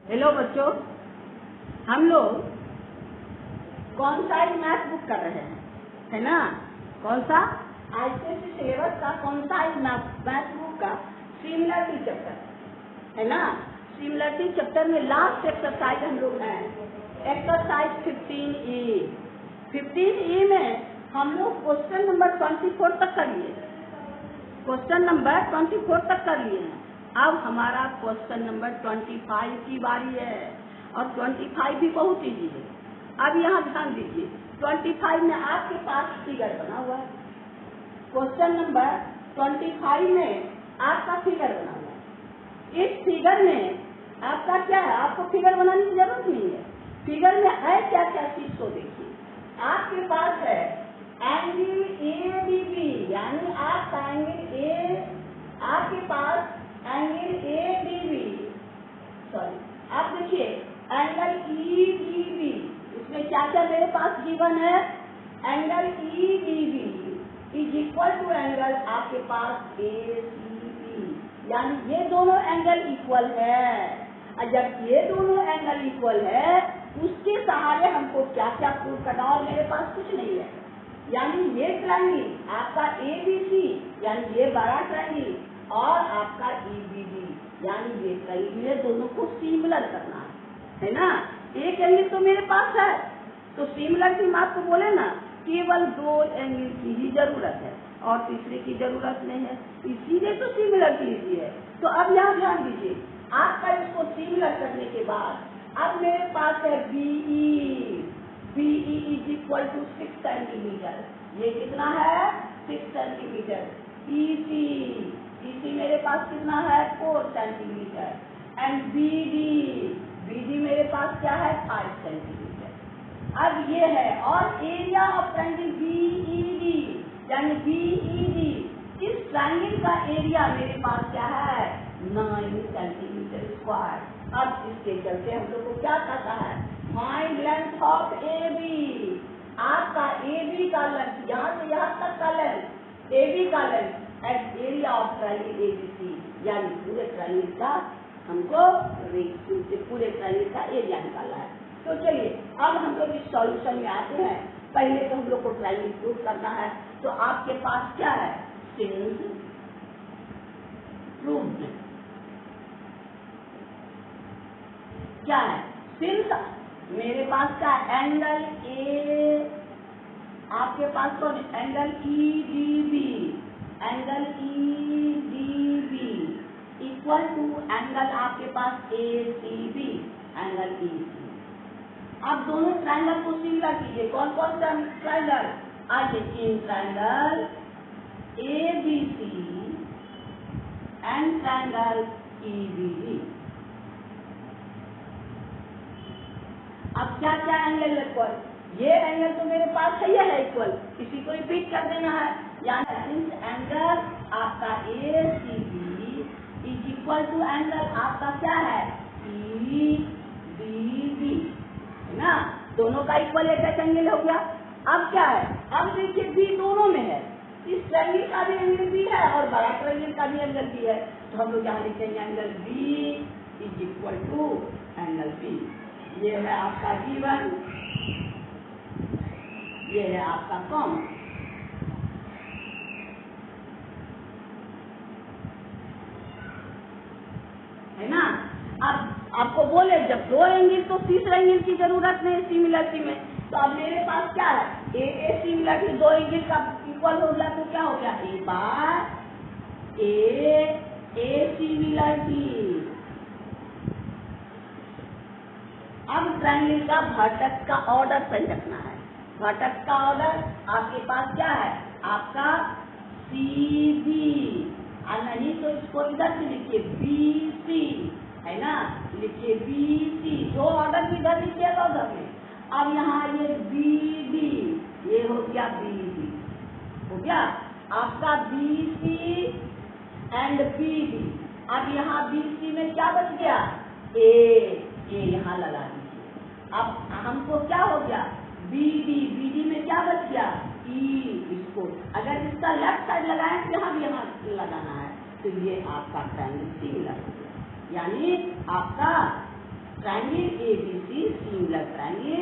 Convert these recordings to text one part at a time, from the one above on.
Hello बच्चों, हम लोग कौन सा मैथ बुक कर रहे हैं, है ना? कौन सा आईसीएसई सिलेबस का कौन सा मैथ बुक का सिमिलरिटी चैप्टर, है ना? सिमिलरिटी चैप्टर में लास्ट एक्सरसाइज हम लोग हैं, एक्सरसाइज 15E। 15E में हम लोग क्वेश्चन नंबर 24 तक कर लिए, क्वेश्चन नंबर 24 तक कर लिए हैं। अब हमारा क्वेश्चन नंबर 25 की बारी है, और 25 भी बहुत इजी है। अब यहाँ ध्यान दीजिए, 25 में आपके पास फिगर बना हुआ है। क्वेश्चन नंबर 25 में आपका फिगर बना हुआ है। इस फिगर में आपका क्या है, आपको फिगर बनाने की जरूरत नहीं है। फिगर में है क्या क्या चीज को देखिए। आपके पास है एंगल ADB, यानी आपका एंगल ए, आपके पास एंगल ADB, सॉरी आप देखिए एंगल EDB, इसमें क्या क्या मेरे पास गिवन है। Angle EDB is equal to angle आपके पास ACB, यानी ये दोनों एंगल इक्वल है। और जब ये दोनों एंगल इक्वल है, उसके सहारे हमको क्या क्या प्रूव करना, और मेरे पास कुछ नहीं है। यानी ये ट्रायंगल आपका ABC, यानी ये बड़ा ट्रायंगल, और आपका EBD, यानी ये ट्रायंगल, ये दोनों को सिमिलर करना है ना? एक एंगल तो मेरे पास है, तो सिमिलर की बात तो बोले ना, केवल दो एंगल की ही जरूरत है और तीसरे की जरूरत नहीं है, इसीलिए तो सिमिलर की है। तो अब यहाँ ध्यान दीजिए, आपका इसको सिमिलर करने के बाद अब मेरे पास है BE is equal to 6 centimetre, ये कितना है 6 सेंटीमीटर। EC मेरे पास कितना है 4 सेंटीमीटर। एंड BD मेरे पास क्या है 5 सेंटीमीटर। अब ये है, और एरिया ऑफ ट्रायंगल BED, यानी BED, इस ट्रायंगल का एरिया मेरे पास क्या है 9 सेंटीमीटर स्क्वायर। अब इसके चलते हम लोग को क्या कहता है, फाइंड लेंथ ऑफ AB, आपका AB का लेंथ, यहाँ से यहाँ तक का लेंथ, AB का length at area of triangle ABC, यानी पूरे ट्रायंगल का हमको पूरे ट्रायंगल का एरिया निकालना है। तो चलिए अब हम लोग इस सॉल्यूशन में आते हैं। पहले तो हम लोग को ट्रायंगल प्रूव करना है, तो आपके पास क्या है, सिंस प्रूव्ड, क्या है सिंस मेरे पास का एंगल ए, आपके पास तो angle EDB equal to angle आपके पास ACB एंगल EC। आप दोनों ट्रायंगल को सिमिलर कीजिए। कौन कौन सा ट्रायंगल, आइए in triangle ABC and triangle EBD। अब क्या क्या एंगल इक्वल, ये एंगल तो मेरे पास है इक्वल, इसी को रिपीट कर देना है। यानी इस एंगल आपका ACB is equal to angle आपका क्या है EDB, है ना? दोनों का इक्वल एक एंगल हो गया। अब क्या है, अब देखिए B दोनों में है, इस ट्रायंगल का भी एंगल B है और बड़ा ट्रायंगल का भी एंगल B है, तो हम लोग यहाँ लिखेंगे angle B is equal to angle B। ये है आपका गिवन, ये है आपका कॉमन, है ना? अब आपको बोले जब दो एंगल तो तीसरे एंगल की जरूरत नहीं सिमिलरिटी में, तो अब मेरे पास क्या है ए सिमिलरिटी, दो एंगल का इक्वल हो गया, तो क्या हो गया ए बार ए सिमिलरिटी। अब ट्रायंगल का वर्टेक्स का ऑर्डर सही रखना है। वर्टेक्स का ऑर्डर आपके पास क्या है, आपका CB, और नहीं तो इसको इधर से लिखिए BC, है ना? लिखिए BC, जो ऑर्डर इधर लिखिएगा उधर में। अब यहाँ ये BD, ये हो गया BD, हो गया आपका BC एंड BD। अब यहाँ BC में क्या बच गया A यहाँ लगा दीजिए। अब हमको क्या हो गया BD में क्या बच गया E, इसको अगर इसका लेफ्ट साइड लगाएं तो यहाँ भी यहाँ लगाना है, तो ये आपका ट्रायंगल सिमिलर हो गया। यानी आपका ट्रायंगल एबीसी सिमिलर ट्रायंगल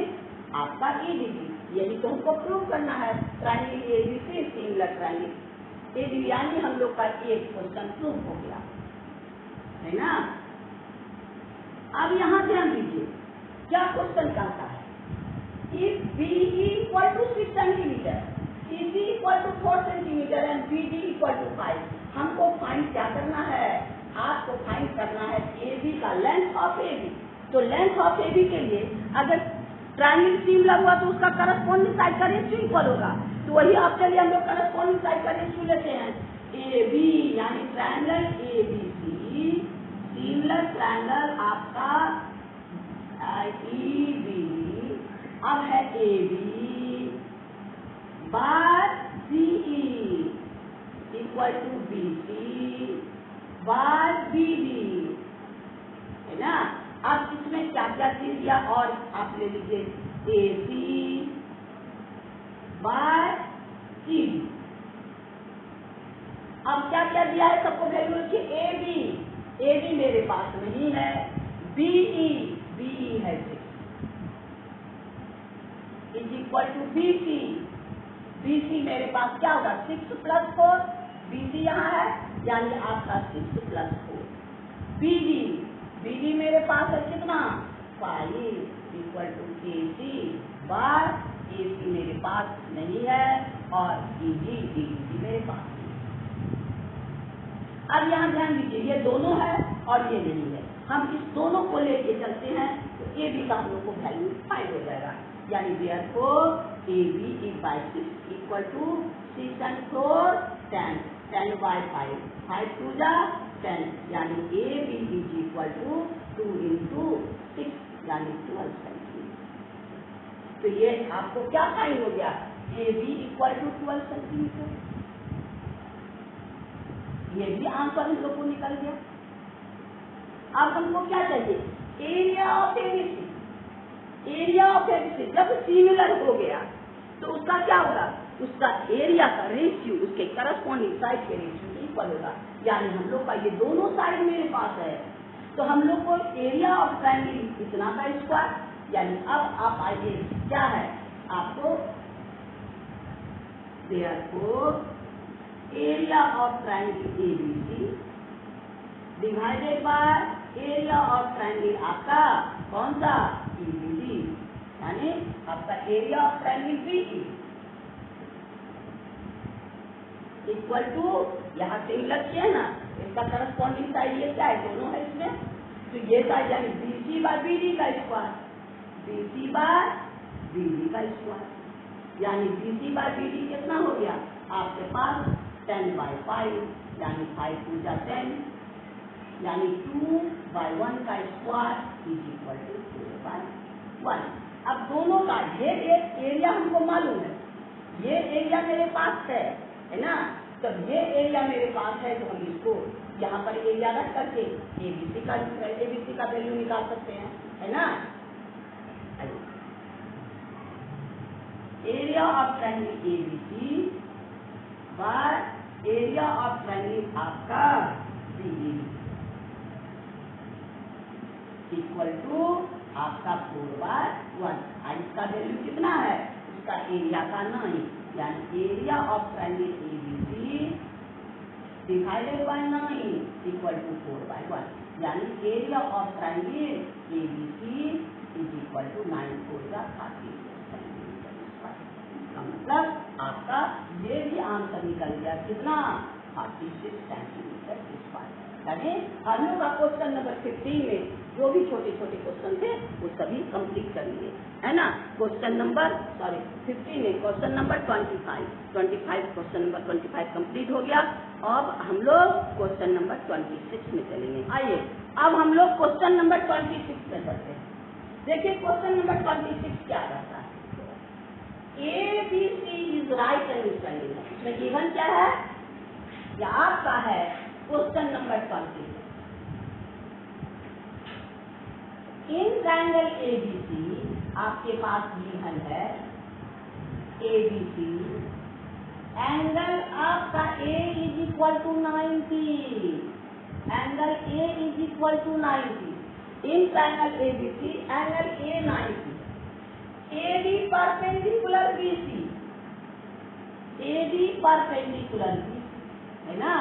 आपका एडीबी, यही तो हमको प्रूव करना है। Triangle ABC similar triangle ADB, यानी हम लोग का एक क्वेश्चन प्रूव हो गया, है ना। अब यहाँ ध्यान दीजिए क्या क्वेश्चन कहता है, if B equal to 6 centimetre, CC equal to 4 centimetre and BD equal to 5, हमको फाइंड क्या करना है, आपको फाइंड करना है एबी का लेंथ ऑफ एबी। तो लेंथ ऑफ एबी के लिए अगर ट्रायंगल सिमिलर हुआ तो उसका करस्पॉन्डिंग साइड का रेशियो इक्वल होगा, तो वही आप चलिए हम लोग करस्पॉन्डिंग साइड का रेशियो लेते हैं। एबी यानी ट्रायंगल एबीसी सिमिलर ट्रायंगल आपका ईबी, अब है AB bar CE equal to BC bar BD, है ना। अब इसमें क्या क्या चीज दिया, और आप ले लीजिए एसी बार सी। अब क्या क्या दिया है, सबको वैल्यू रखिए। एबी मेरे पास नहीं है, बीई है 6 इज इक्वल टू बीसी मेरे पास क्या होगा 6 + 4, बीसी यहाँ है यानी आपका 6 + 4। बीडी मेरे पास है कितना 5 equal to AC bar, AC मेरे पास नहीं है और डीडी मेरे पास नहीं। अब यहाँ ध्यान दीजिए ये दोनों है और ये नहीं है, हम इस दोनों को लेके चलते हैं तो ए बी का हम लोग को वैल्यू फाइंड हो जाएगा, यानी therefore A B is by 6 equal to 6 and 4 10 by 5 5 2 जा 10, यानी A B is equal to 2 into 6 यानी 12 सेंटीमीटर। तो ये आपको क्या फाइंड हो गया, A B equal to 12 centimetre, ये भी आंसर हम लोग को निकल गया। अब हमको क्या चाहिए, area of ABC. Area of ABC जब सिमिलर हो गया तो उसका क्या होगा, उसका एरिया का रेशियो उसके करस्पॉन्डिंग साइड के रेशियो इक्वल होगा, यानी हम लोग का ये दोनों साइड मेरे पास है तो हम लोग को एरिया ऑफ ट्रायंगल इतना का स्क्वायर, यानी अब आप आइए क्या है आपको therefore area of triangle ABC divided by area of triangle आपका कौन सा ईबीडी, यानी आपका area of triangle BE equal to, यहाँ से लक्ष्य है ना, इसका करस्पॉन्डिंग साइड ये क्या है, दोनों है इसमें, तो ये साइड यानी बीसी बाय बीडी का स्क्वायर, बीसी बाय बीडी का स्क्वायर, यानी बीसी बाय बीडी कितना हो गया आपके पास 10 by 5 यानी 5 2 जा 10, यानी 2 by 1 का square is equal to 4 by 1। अब दोनों का ये एक एरिया हमको मालूम है, ये एरिया मेरे पास है ना, तो ये एरिया मेरे पास है तो हम इसको यहाँ पर एरिया रख करके एबीसी का वैल्यू निकाल सकते हैं, है ना। Area of triangle ABC bye area of triangle आपका बीडी इक्वल टू आपका 4 by 1। इसका वैल्यू कितना है, इसका एरिया का 9, यानी area of triangle ABC divided by 9 equal to 4 by 1, यानी area of triangle ABC is equal to 9 4 जा 30 सेंटीमीटर स्क्वायर। मतलब आपका ये भी आंसर निकल गया कितना 36 सेंटीमीटर स्क्वायर। यानी हम लोग का क्वेश्चन नंबर 15 में जो भी छोटे छोटे क्वेश्चन थे वो सभी कंप्लीट कर लिए, है ना। क्वेश्चन नंबर 15 में question number 25 question number 25 complete हो गया। अब हम लोग क्वेश्चन नंबर 26 में चलेंगे। आइए अब हम लोग क्वेश्चन नंबर 26 में चलते हैं। देखिए क्वेश्चन नंबर 26 क्या कहता है, ABC इज राइट एंगल ट्रायंगल। इसमें गिवन क्या है, या आपका है question number 20। In triangle ABC आपके पास गिवन है ABC, एंगल आपका A is equal to 90, angle A is equal to 90। In triangle ABC angle A 90 है। AD perpendicular BC, AD perpendicular BC है ना,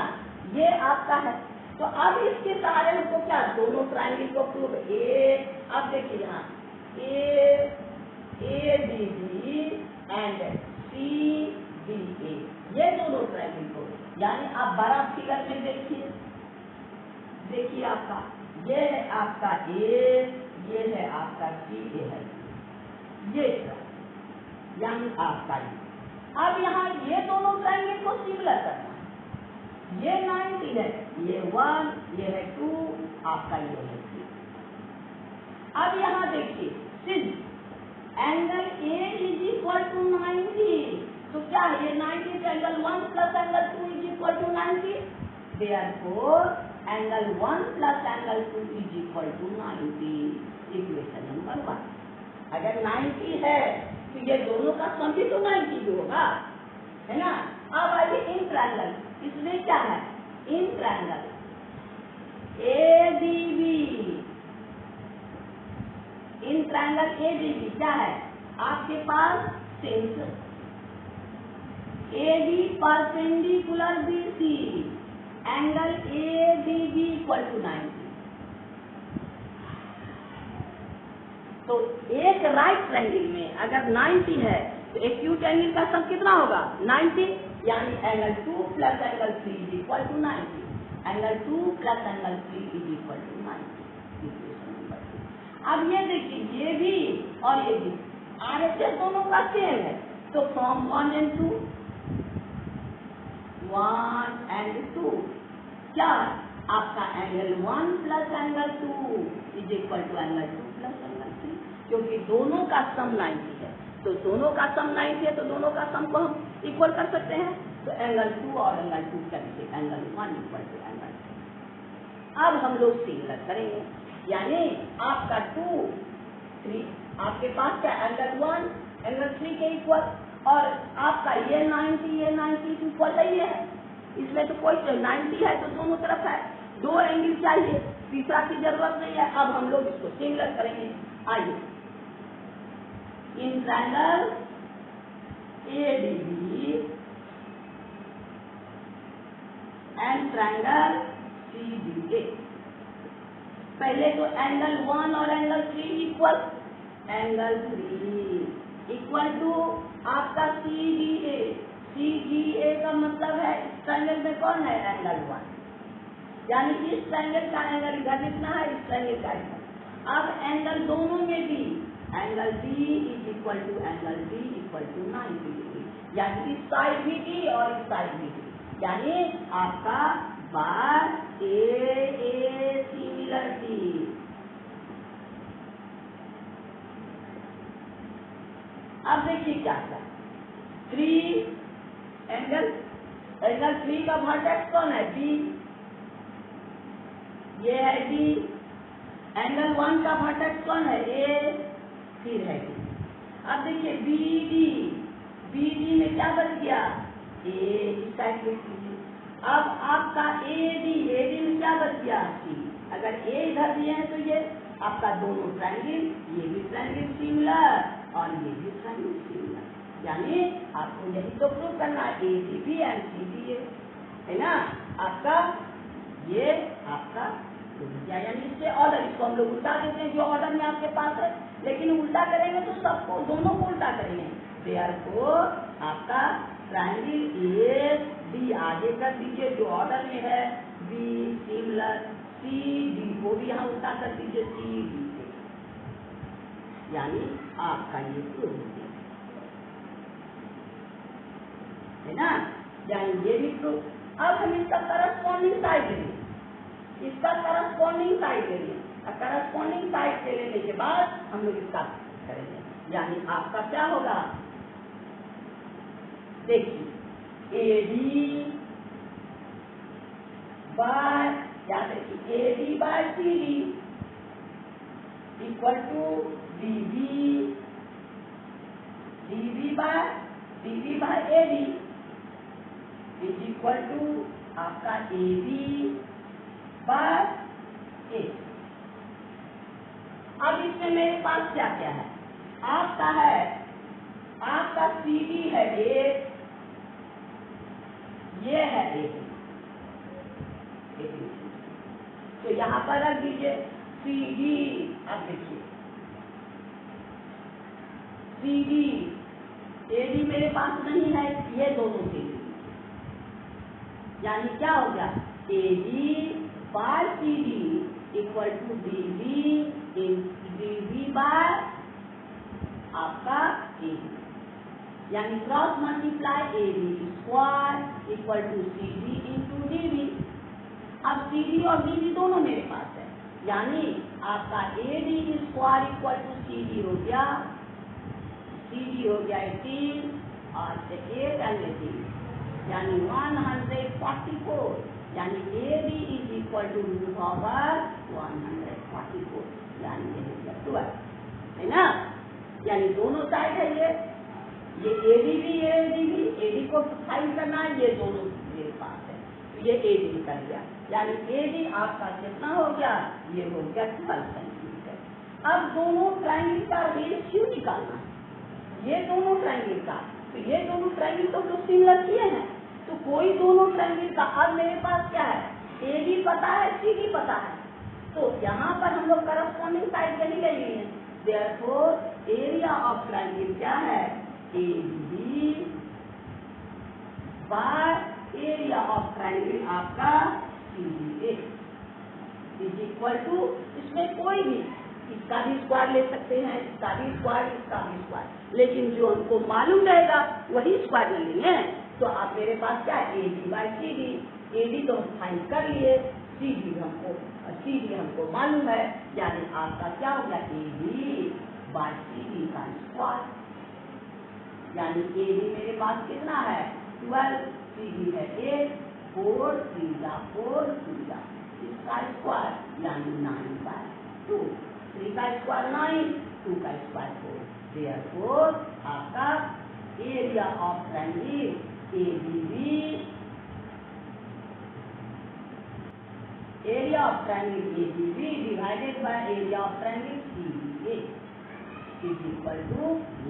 ये आपका है। तो अब इसके सहारे हमको क्या, दोनों ट्रायंगल को प्रूव अब देखिए यहाँ ADB एंड CDA, ये दोनों ट्रायंगल को, यानी आप बड़ा फिगर में देखिए आपका ये है आपका A, ये है आपका C, ये है ये, यानी आपका अब यहाँ ये दोनों ट्रायंगल को सिमिलर करना है। ये 90 है, ये 1, ये है 2, आपका ये है 3। अब यहाँ देखिए since angle A is equal to 90, तो क्या है ये 90 angle 1 plus angle 2 is equal to 90, therefore angle 1 plus angle 2 is equal to 90, equation number 1। अगर 90 है तो ये दोनों का सम भी तो 90 ही होगा, है ना। अब आइए इन ट्रायंगल, इसमें क्या है, in triangle ADB, in triangle ADB क्या है आपके पास, since AD perpendicular BC angle ADB equal to 90, तो एक राइट ट्रायंगल में अगर 90 है तो एक्यूट एंगल का सम कितना होगा 90, यानी angle 2 plus angle 3 is equal to 90, angle 2 plus angle 3 is equal to 90, equation number 2। अब ये देखिए ये भी और ये भी RHS दोनों का सेम है, तो फ्रॉम 1 and 2, 1 and 2 क्या आपका angle 1 plus angle 2 is equal to angle 2 plus angle 3, क्योंकि दोनों का सम 90 है, तो दोनों का सम 90 है, तो दोनों का सम को हम इक्वल कर सकते हैं, तो एंगल 2 और एंगल 2 करके एंगल 1 इक्वल टू एंगल 2। अब हम लोग सिमिलर करेंगे, यानी आपका 2, 3 आपके पास क्या एंगल 1 एंगल 3 के इक्वल, और आपका ये 90 इक्वल नहीं है, इसमें तो कोई 90 है तो दोनों तरफ है, दो एंगल चाहिए, तीसरा की जरूरत नहीं है। अब हम लोग इसको सिमिलर करेंगे। आइए in triangle ADB and triangle CDA, पहले तो एंगल 1 और angle 3 equal, angle 3 equal to आपका CDA, CDA का मतलब है इस ट्रायंगल में कौन है एंगल 1, यानी इस ट्रायंगल का एंगल इधर कितना है, इस ट्रायंगल का इधर। अब एंगल दोनों में भी angle D is equal to angle D equal to 90 degree, यानी इस साइड भी D और इस साइड भी D, यानी आपका बार A सिमिलर D। अब देखिए क्या था 3 एंगल 3 का वर्टेक्स कौन है B, ये है D, एंगल 1 का वर्टेक्स कौन है A, फिर है D। अब देखिए BD में क्या बच गया A, इस साइड लिख लीजिए। अब आपका AD में क्या बच गया C, अगर A इधर दिए हैं तो ये आपका दोनों ट्रायंगल, ये भी ट्रायंगल सिमिलर और ये भी ट्रायंगल सिमिलर, यानी आपको यही तो प्रूव करना है ADB एंड CDA, है ना। आपका ये आपका यानी इससे ऑर्डर, इसको हम लोग उल्टा देते हैं जो ऑर्डर में आपके पास है, लेकिन उल्टा करेंगे तो सबको दोनों को उल्टा करेंगे, देयरफॉर आपका ट्रायंगल AD आगे कर दीजिए जो ऑर्डर में है, B सिमिलर, CD को भी यहाँ उल्टा कर दीजिए CD से, यानी आपका ये प्रूव है ना, यानी ये भी प्रूव। अब हम इसका करस्पॉन्डिंग साइड लेंगे, इसका करस्पॉन्डिंग साइड ले लें, और करस्पॉन्डिंग साइड ले लेने के बाद हम लोग इसका करेंगे, यानी आपका क्या होगा देखिए AD बाय, या देखिए AD by CD equal to DB by AD is equal to आपका AB बाय A। इसमें मेरे पास क्या क्या है? आपका CD है एक, ये है एक, तो यहाँ पर रख दीजिए CD। अब देखिए CD, AD मेरे पास नहीं है, ये दोनों CD, यानी क्या हो गया? AD by CD equal to DB by आपका AD, यानी cross multiply AD square equal to CD into DB। अब CD और DB दोनों मेरे पास है, यानी आपका AD square equal to CD हो गया, CD हो गया 18 और 8 एंड 18, यानी 144, यानी AD is equal to root over 144, यानी ये हो गया 12, है ना? यानी दोनों साइड है ये AD भी, ये AD भी, AD को फाइंड करना है, ये दोनों मेरे पास है, तो ये AD निकल गया, यानी AD आपका कितना हो गया? ये हो गया 12 सेंटीमीटर। अब दोनों ट्रायंगल का रेशियो निकालना है, ये दोनों ट्रायंगल का, तो ये दोनों ट्रायंगल तो सिमिलर किए हैं, तो कोई दोनों ट्रायंगल का, अब मेरे पास क्या है? AD पता है, CD पता है, तो यहाँ पर हम लोग करस्पॉन्डिंग साइड चली गई है, देयरफॉर एरिया ऑफ ट्रायंगल क्या है? AD bye area of triangle आपका CDA इज इक्वल टू, इसमें कोई भी इसका भी स्क्वायर ले सकते हैं, इसका भी स्क्वायर, इसका भी स्क्वायर, लेकिन जो हमको मालूम रहेगा वही स्क्वायर ले लेंगे। तो आप मेरे पास क्या है? AD बाय CD, AD तो हम फाइंड कर लिए, CD हमको मालूम है, यानी आपका क्या हो गया? AD बाय CD का स्क्वायर, यानी AD मेरे पास कितना है? 12, CD है 8, 4 3 4 2 इसका स्क्वायर यानी 9/2, 3 का स्क्वायर 9, 2 का स्क्वायर 4, देयरफॉर आपका area of triangle ADB, area of triangle ADB divided by area of triangle CDA is equal to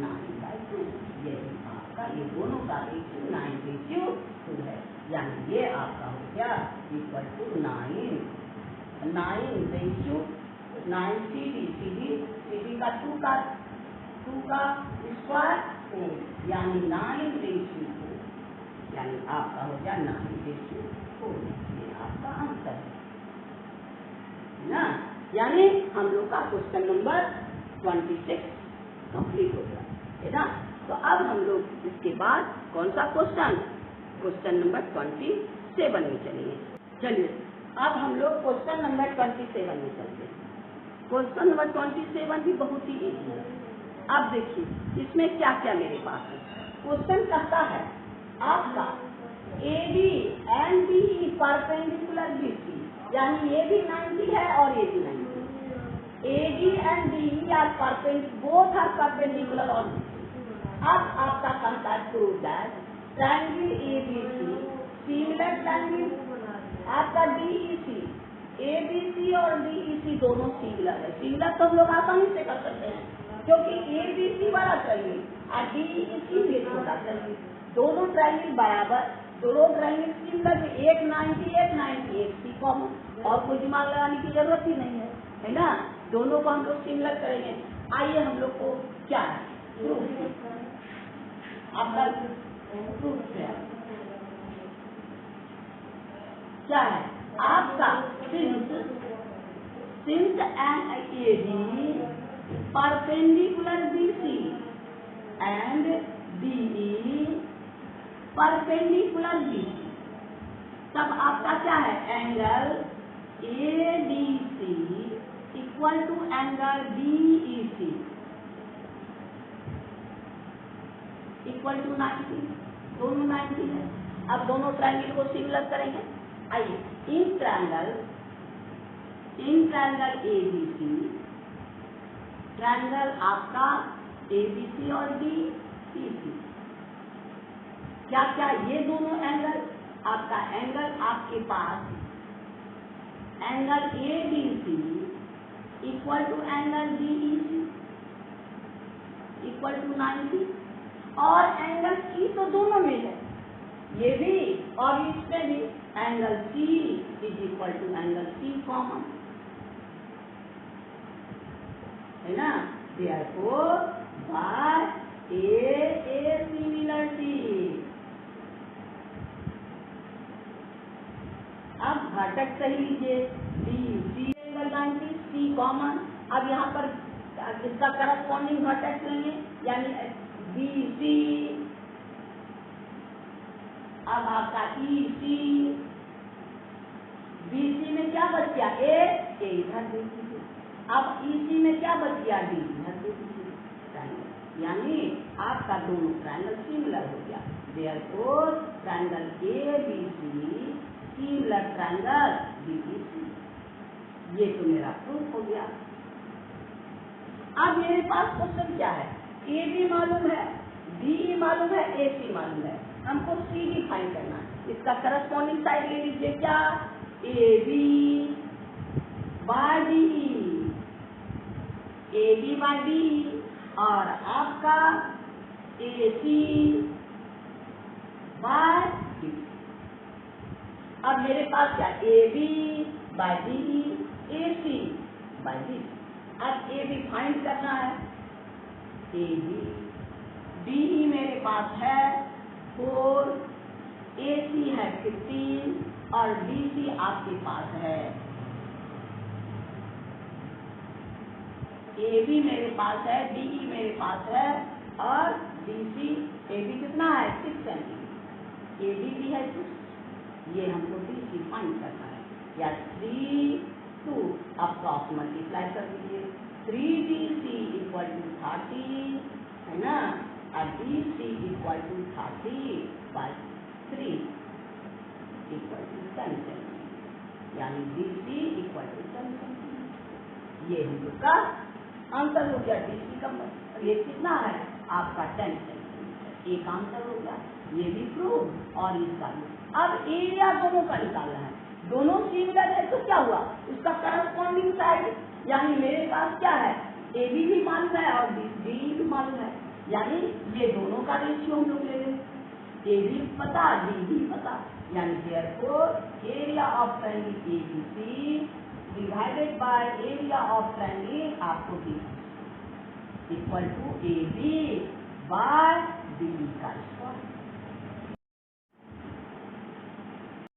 9/2। ये आपका ये दोनों का रेशियो 9:2 है, यानी ये आपका हो गया इक्वल टू 9 CD का 2 का स्क्वायर 4, यानी 9:4, यानी आपका हो गया 9:4, ये आपका आंसर है ना? यानी हम लोग का क्वेश्चन नंबर 26 कंप्लीट हो गया, है ना? तो अब हम लोग इसके बाद कौन सा क्वेश्चन नंबर 27 में चलेंगे। चलिए अब हम लोग क्वेश्चन नंबर 27 में चलते हैं। क्वेश्चन नंबर 27 भी बहुत ही इजी है। अब देखिए इसमें क्या क्या मेरे पास है। क्वेश्चन कहता है आपका AD and BE perpendicular BC, यानी ये भी 90 है और ये भी 90, AD and BE are both are perpendicular on BC। अब आपका कहता है prove that triangle ABC similar triangle आपका DEC, ABC और DEC दोनों सिमिलर है। सिमिलर तो हम लोग आसानी से कर सकते हैं क्योंकि ABC बड़ा ट्रायंगल और DEC भी छोटा ट्रायंगल, दोनों ट्रायंगल बराबर, दोनों ट्रायंगल सिमिलर में 1 90 1 90 1 सी कॉमन, और कोई दिमाग लगाने की जरूरत ही नहीं है ना? दोनों को हम लोग सिमिलर करेंगे। आइए हम लोग को क्या है प्रूफ, आपका प्रूफ है क्या है? आपका since and AD perpendicular BC and DE perpendicular BC, तब आपका क्या है? Angle ADC equal to angle DEC equal to 90, दोनों 90 है। अब दोनों ट्रायंगल को सिमिलर करेंगे। आइए इन ट्रायंगल ABC, ट्रायंगल आपका ABC और DEC, क्या क्या ये दोनों एंगल, आपका एंगल आपके पास angle ADC equal to angle DEC equal to 90 और एंगल ई तो दोनों में है, ये भी और इसमें भी angle C is equal to angle C common है ना। Therefore by A similarity. अब घटक सही लीजिए, B C angle 90 C common. अब यहाँ पर इसका करस्पॉन्डिंग घटक लेंगे यानी बी सी, अब आपका ई सी, बी सी में क्या बच गया ए इधर दे दीजिए, अब ई सी में क्या बच गया डी इधर दे दीजिए, यानी आपका दोनों ट्रायंगल सिमिलर हो गया। Therefore triangle A B C similar triangle B B C. ये तो मेरा प्रूफ हो गया। अब मेरे पास क्वेश्चन क्या है, ए बी मालूम है, बी मालूम है, ए सी मालूम है, हमको सी डी फाइंड करना है। इसका करस्पॉन्डिंग साइड ले लीजिए, क्या A B by D, A B by D और आपका ए सी बाय डी। अब मेरे पास क्या A B by D, A C by D. अब ए बी फाइंड करना है, ए बी डी मेरे पास है 4, ए सी है 15 और डी सी आपके पास है, ए बी मेरे पास है, डी ई मेरे पास है और डी सी, ए बी कितना है 6 सेंटीमीटर, ए बी भी है 6, ये हमको डी सी फाइंड करना है। या 3 2 अप्रॉक्स मल्टीप्लाई कर दीजिए, 3 डी सी इक्वल टू 30 है ना, और D C equal to 30 by 3 equal to 10 centimetre, यानी D C equal to 10 centimetre. ये हम लोग का आंसर हो गया। डी सी का ये कितना है आपका 10 सेंटीमीटर, एक आंसर हो गया। ये भी प्रूव और इसका भी। अब एरिया दोनों का निकालना है, दोनों सिमिलर है तो क्या हुआ, उसका करस्पॉन्डिंग साइड, यानी मेरे पास क्या है ए बी भी मालूम है और डी भी मालूम है, यानी ये दोनों का रेशियो हम लोग ले लेंगे, ए बी पता डी भी पता, यानी therefore area of triangle A B C divided by area of triangle आपको D equal to A B by D का